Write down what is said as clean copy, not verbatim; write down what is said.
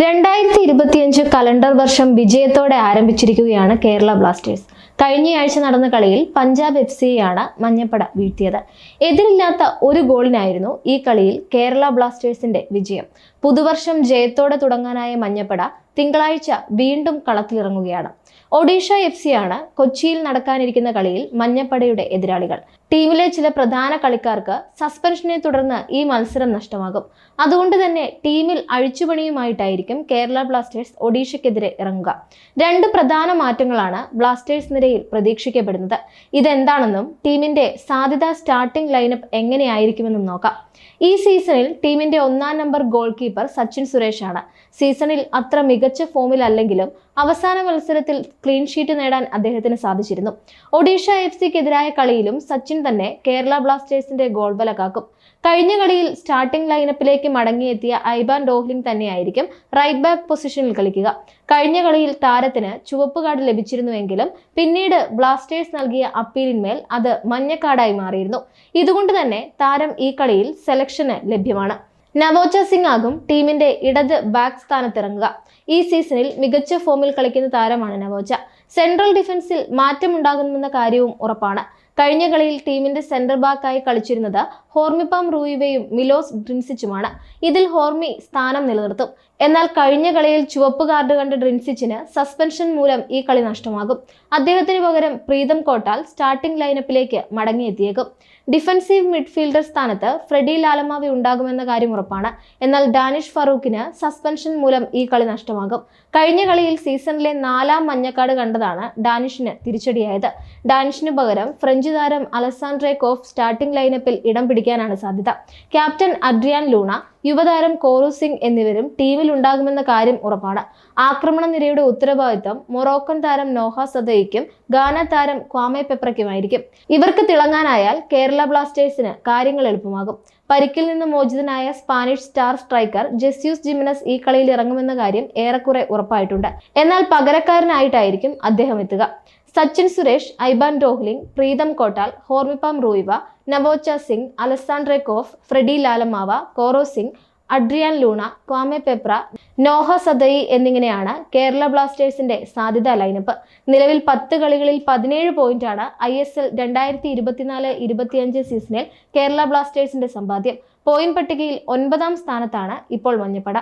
2025 calendar വർഷം വിജയത്തോടെ ആരംഭിച്ചിരിക്കുകയാണ് കേരള ബ്ലാസ്റ്റേഴ്സ്. കഴിഞ്ഞയാഴ്ച നടന്ന കളിയിൽ പഞ്ചാബ് FCയെയാണ് മഞ്ഞപ്പട വീഴ്ത്തിയത്. എതിരില്ലാത്ത ഒരു ഗോളിനായിരുന്നു ഈ കളിയിൽ കേരള ബ്ലാസ്റ്റേഴ്സിന്റെ വിജയം. പുതുവർഷം ജയത്തോടെ തുടങ്ങാനായ മഞ്ഞപ്പട തിങ്കളാഴ്ച വീണ്ടും കളത്തിലിറങ്ങുകയാണ്. ഒഡീഷ FCയാണ് കൊച്ചിയിൽ നടക്കാനിരിക്കുന്ന കളിയിൽ മഞ്ഞപ്പടയുടെ എതിരാളികൾ. ടീമിലെ ചില പ്രധാന കളിക്കാർക്ക് സസ്പെൻഷനെ തുടർന്ന് ഈ മത്സരം നഷ്ടമാകും. അതുകൊണ്ട് തന്നെ ടീമിൽ അഴിച്ചുപണിയുമായിട്ടായിരിക്കും കേരള ബ്ലാസ്റ്റേഴ്സ് ഒഡീഷയ്ക്കെതിരെ ഇറങ്ങുക. രണ്ട് പ്രധാന മാറ്റങ്ങളാണ് ബ്ലാസ്റ്റേഴ്സ് നിരയിൽ പ്രതീക്ഷിക്കപ്പെടുന്നത്. ഇതെന്താണെന്നും ടീമിന്റെ സാധ്യത സ്റ്റാർട്ടിംഗ് ലൈനപ്പ് എങ്ങനെയായിരിക്കുമെന്നും നോക്കാം. ഈ സീസണിൽ ടീമിന്റെ 1-ാം number goal keeper Sachin Suresh ആണ്. സീസണിൽ അത്ര മികച്ച ഫോമിൽ അല്ലെങ്കിലും അവസാന മത്സരത്തിൽ ക്ലീൻ ഷീറ്റ് നേടാൻ അദ്ദേഹത്തിന് സാധിച്ചിരുന്നു. ഒഡീഷ FCക്കെതിരായ കളിയിലും സച്ചിൻ തന്നെ കേരള ബ്ലാസ്റ്റേഴ്സിന്റെ ഗോൾ ബല കാക്കും. കഴിഞ്ഞ കളിയിൽ സ്റ്റാർട്ടിംഗ് ലൈനപ്പിലേക്ക് മടങ്ങിയെത്തിയ ഐബാൻ ഡോഹ്ലിംഗ് തന്നെയായിരിക്കും റൈറ്റ് ബാക്ക് പൊസിഷനിൽ കളിക്കുക. കഴിഞ്ഞ കളിയിൽ താരത്തിന് ചുവപ്പ് കാർഡ് ലഭിച്ചിരുന്നുവെങ്കിലും പിന്നീട് ബ്ലാസ്റ്റേഴ്സ് നൽകിയ അപ്പീലിന്മേൽ അത് മഞ്ഞക്കാർഡായി മാറിയിരുന്നു. ഇതുകൊണ്ട് തന്നെ താരം ഈ കളിയിൽ സെലക്ഷന് ലഭ്യമാണ്. നവോച്ച സിംഗ് ആകും ടീമിന്റെ ഇടത് ബാക്ക് സ്ഥാനത്തിറങ്ങുക. ഈ സീസണിൽ മികച്ച ഫോമിൽ കളിക്കുന്ന താരമാണ് നവോച്ച. സെൻട്രൽ ഡിഫൻസിൽ മാറ്റമുണ്ടാകുമെന്ന കാര്യവും ഉറപ്പാണ്. കഴിഞ്ഞ കളിയിൽ ടീമിന്റെ സെന്റർ ബാക്കായി കളിച്ചിരുന്നത് ഹോർമിപാം റൂയിവയും മിലോസ് ഡ്രിൻസിച്ചുമാണ്. ഇതിൽ ഹോർമി സ്ഥാനം നിലനിർത്തും. എന്നാൽ കഴിഞ്ഞ കളിയിൽ ചുവപ്പ് കാർഡ് കണ്ട ഡ്രിൻസിച്ചിന് സസ്പെൻഷൻ മൂലം ഈ കളി നഷ്ടമാകും. അദ്ദേഹത്തിന് പകരം പ്രീതം കോട്ടാൽ സ്റ്റാർട്ടിംഗ് ലൈനപ്പിലേക്ക് മടങ്ങിയെത്തിയേക്കും. ഡിഫൻസീവ് മിഡ്ഫീൽഡർ സ്ഥാനത്ത് ഫ്രെഡി ലാലമാവി ഉണ്ടാകുമെന്ന കാര്യം ഉറപ്പാണ്. എന്നാൽ ഡാനിഷ് ഫറൂഖിന് സസ്പെൻഷൻ മൂലം ഈ കളി നഷ്ടമാകും. കഴിഞ്ഞ കളിയിൽ സീസണിലെ 4-ാം മഞ്ഞക്കാർഡ് കണ്ടതാണ് ഡാനിഷിന് തിരിച്ചടിയായത്. ഡാനിഷിന് പകരം ഫ്രഞ്ച് താരം അലസാൻഡ്രെ കോഫ് സ്റ്റാർട്ടിംഗ് ലൈനപ്പിൽ ഇടം പിടിക്കാനാണ് സാധ്യത. ക്യാപ്റ്റൻ അഡ്രിയാൻ ലൂണ, യുവതാരം കോറു സിംഗ് എന്നിവരും ടീമിൽ ഉണ്ടാകുമെന്ന കാര്യം ഉറപ്പാണ്. ആക്രമണ നിരയുടെ ഉത്തരവാദിത്തം മൊറോക്കൻ താരം നോഹ സദയിക്കും ഗാന താരം ക്വാമെ പെപ്രയ്ക്കുമായിരിക്കും. ഇവർക്ക് തിളങ്ങാനായാൽ കേരള ബ്ലാസ്റ്റേഴ്സിന് കാര്യങ്ങൾ എളുപ്പമാകും. പരിക്കിൽ നിന്ന് മോചിതനായ Spanish star striker Jesus Jimenez ഈ കളിയിൽ ഇറങ്ങുമെന്ന കാര്യം ഏറെക്കുറെ ഉറപ്പായിട്ടുണ്ട്. എന്നാൽ പകരക്കാരനായിട്ടായിരിക്കും അദ്ദേഹം എത്തുക. Sachin Suresh, Aiban Dohling, Pritam Kotal, Hormipam Ruivah, Naocha Singh, Alexandre Coeff, Freddy Lallawmawma, Koro Singh, Adrian Luna, Kwame Peprah, Noah Sadaoui എന്നിങ്ങനെയാണ് കേരള ബ്ലാസ്റ്റേഴ്സിന്റെ സാധ്യതാ ലൈനപ്പ്. നിലവിൽ 10 കളികളിൽ 17 പോയിന്റാണ് ISL 2024-25 സീസണിൽ കേരള ബ്ലാസ്റ്റേഴ്സിന്റെ സമ്പാദ്യം. പോയിന്റ് പട്ടികയിൽ 9-ാം സ്ഥാനത്താണ് ഇപ്പോൾ മഞ്ഞപ്പട.